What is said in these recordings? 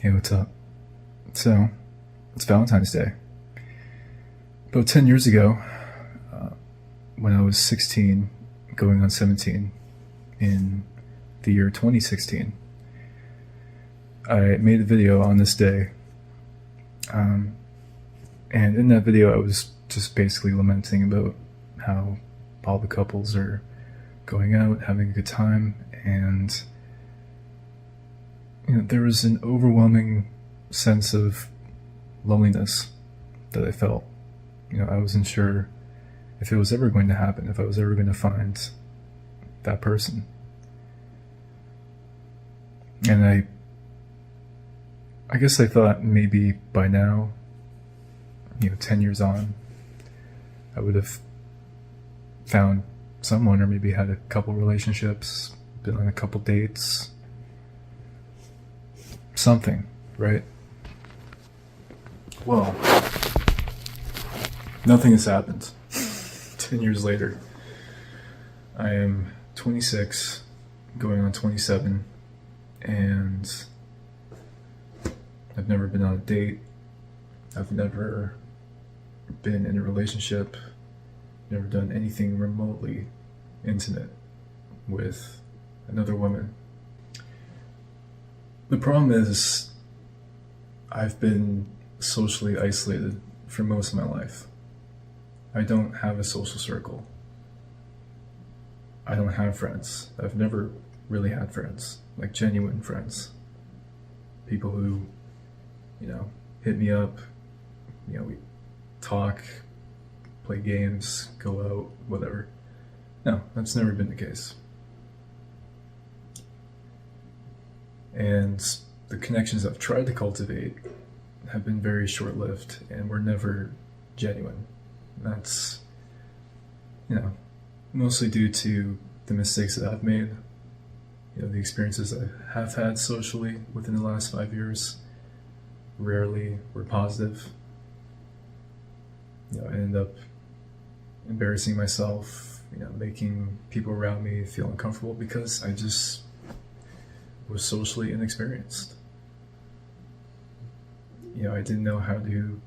Hey, what's up? So, it's Valentine's Day. About 10 years ago, uh, when I was 16, going on 17, in the year 2016, I made a video on this day. Um, and in that video, I was just basically lamenting about how all the couples are going out, having a good time, and there was an overwhelming sense of loneliness that I felt. I wasn't sure if it was ever going to happen, if I was ever going to find that person. And I guess I thought maybe by now, 10 years on, I would have found someone, or maybe had a couple relationships, been on a couple dates, something, right? Well, nothing has happened. 10 years later, I am 26, going on 27, and I've never been on a date. I've never been in a relationship, never done anything remotely intimate with another woman. The problem is, I've been socially isolated for most of my life. I don't have a social circle. I don't have friends. I've never really had friends, like genuine friends. People who, hit me up, we talk, play games, go out, whatever. No, that's never been the case. And the connections I've tried to cultivate have been very short-lived and were never genuine. That's, mostly due to the mistakes that I've made, the experiences I have had socially within the last 5 years rarely were positive. I ended up embarrassing myself, making people around me feel uncomfortable because I just was socially inexperienced. I didn't know how to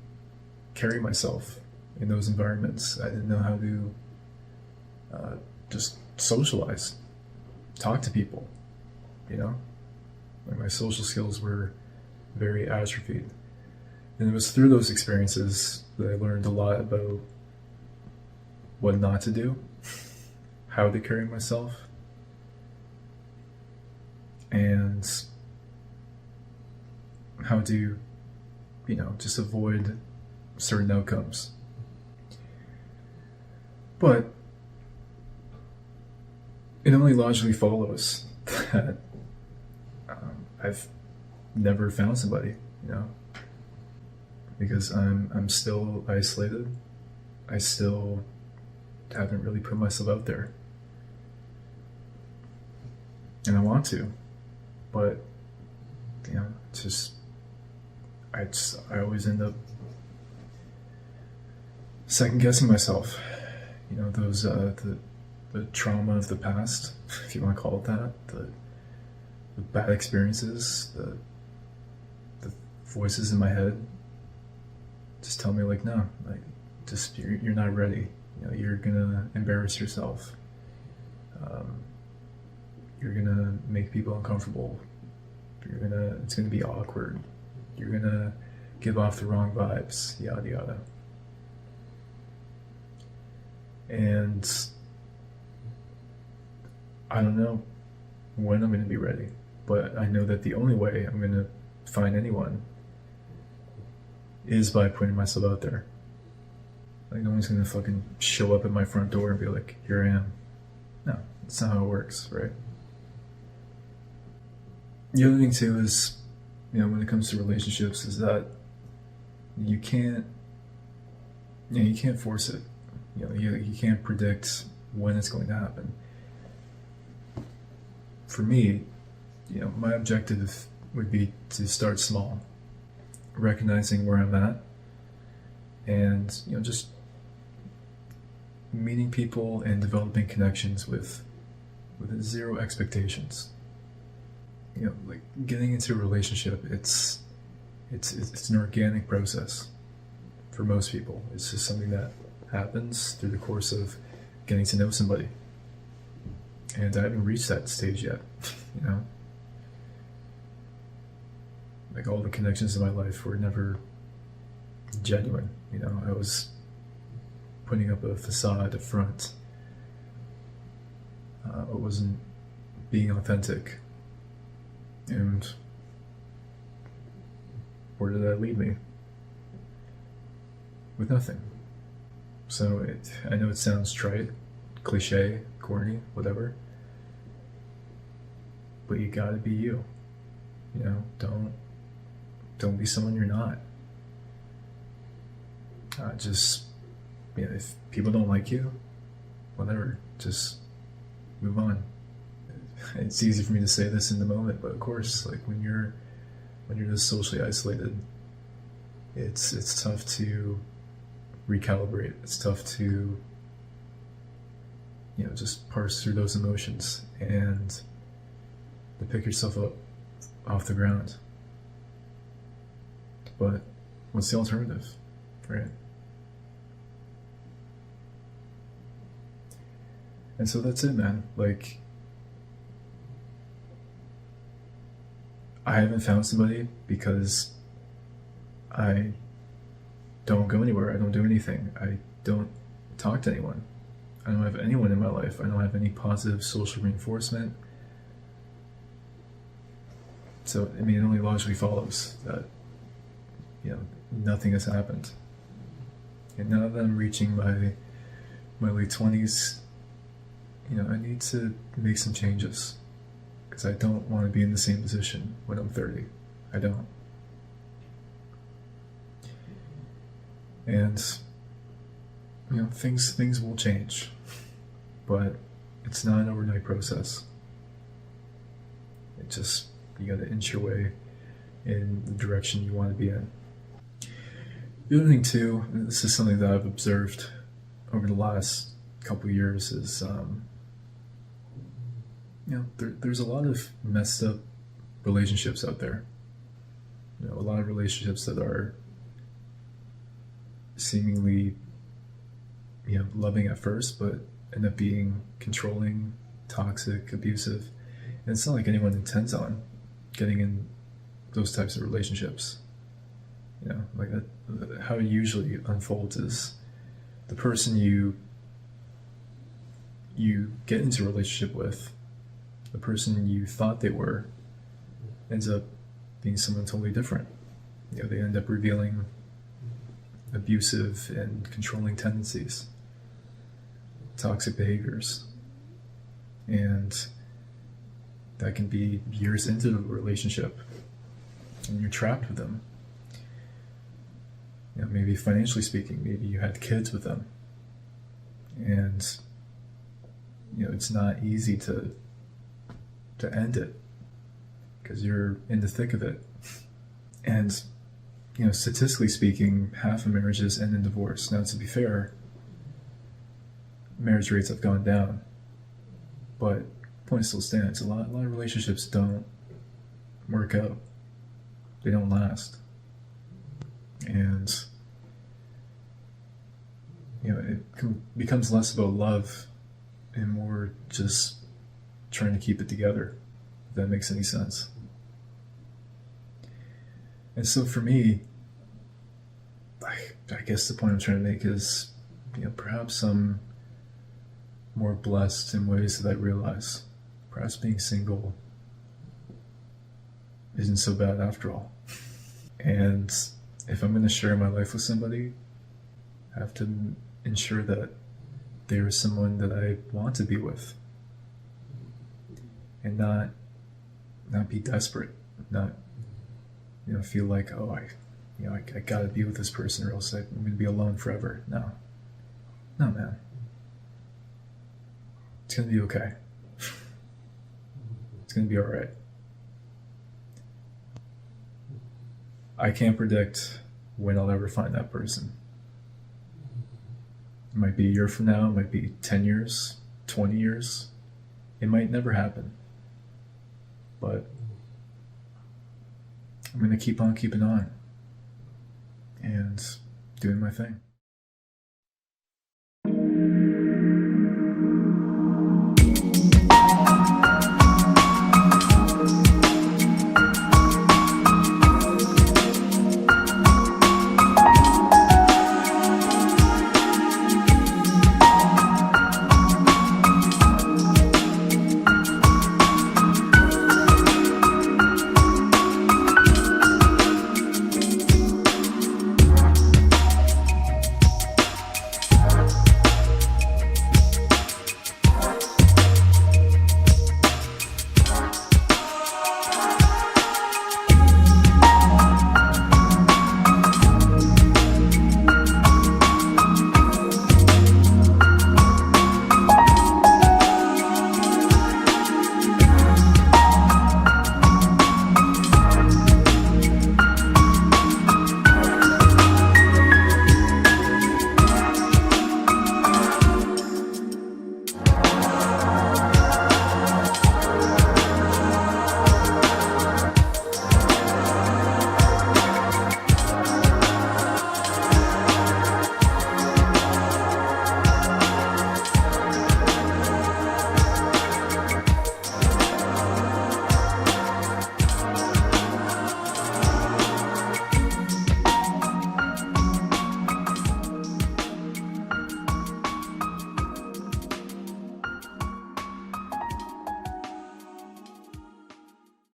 carry myself in those environments. I didn't know how to just socialize, talk to people, Like my social skills were very atrophied. And it was through those experiences that I learned a lot about what not to do, how to carry myself, and how to, just avoid certain outcomes. But it only logically follows that I've never found somebody, because I'm still isolated. I still haven't really put myself out there, and I want to, but I always end up second guessing myself. Those the trauma of the past, if you want to call it that, the bad experiences, the voices in my head just tell me no, you're not ready. You're gonna embarrass yourself. You're gonna make people uncomfortable. It's gonna be awkward. You're gonna give off the wrong vibes, yada yada. And I don't know when I'm gonna be ready, but I know that the only way I'm gonna find anyone is by putting myself out there. No one's gonna fucking show up at my front door and be like, here I am. No, that's not how it works, right? The other thing too is, when it comes to relationships, is that you can't force it. You can't predict when it's going to happen. For me, my objective would be to start small, recognizing where I'm at, and just meeting people and developing connections with zero expectations. like getting into a relationship, it's an organic process for most people. It's just something that happens through the course of getting to know somebody. And I haven't reached that stage yet, you know? Like all the connections in my life were never genuine, I was putting up a facade, a front. I wasn't being authentic. And where did that lead me? With nothing. So I know it sounds trite, cliche, corny, whatever, but you gotta be you. Don't be someone you're not. Just, if people don't like you, whatever, just move on. It's easy for me to say this in the moment, but of course, like when you're just socially isolated, it's tough to recalibrate. It's tough to just parse through those emotions and to pick yourself up off the ground. But what's the alternative, right? And so that's it, man. Like, I haven't found somebody because I don't go anywhere. I don't do anything. I don't talk to anyone. I don't have anyone in my life. I don't have any positive social reinforcement. So, it only logically follows that, nothing has happened. And now that I'm reaching my late 20s, I need to make some changes. Because I don't want to be in the same position when I'm 30. I don't. And things will change, but it's not an overnight process. You got to inch your way in the direction you want to be in. The other thing too, and this is something that I've observed over the last couple of years, is there's a lot of messed up relationships out there. A lot of relationships that are seemingly loving at first, but end up being controlling, toxic, abusive. And it's not like anyone intends on getting in those types of relationships. Like that, how it usually unfolds is the person you get into a relationship with, the person you thought they were, ends up being someone totally different. They end up revealing abusive and controlling tendencies, toxic behaviors, and that can be years into the relationship, and you're trapped with them. Maybe financially speaking, maybe you had kids with them, and it's not easy to end it because you're in the thick of it. And statistically speaking, half of marriages end in divorce. Now, to be fair, marriage rates have gone down, but the point still stands. A lot of relationships don't work out. They don't last. And it becomes less about love and more just trying to keep it together, if that makes any sense. And so for me, I guess the point I'm trying to make is, perhaps I'm more blessed in ways that I realize. Perhaps being single isn't so bad after all. And if I'm going to share my life with somebody, I have to ensure that there is someone that I want to be with, and not be desperate, not feel like, oh, I gotta be with this person or else I'm gonna be alone forever. No, man, it's gonna be okay. It's gonna be all right. I can't predict when I'll ever find that person. It might be a year from now, it might be 10 years, 20 years. It might never happen. But I'm going to keep on keeping on and doing my thing.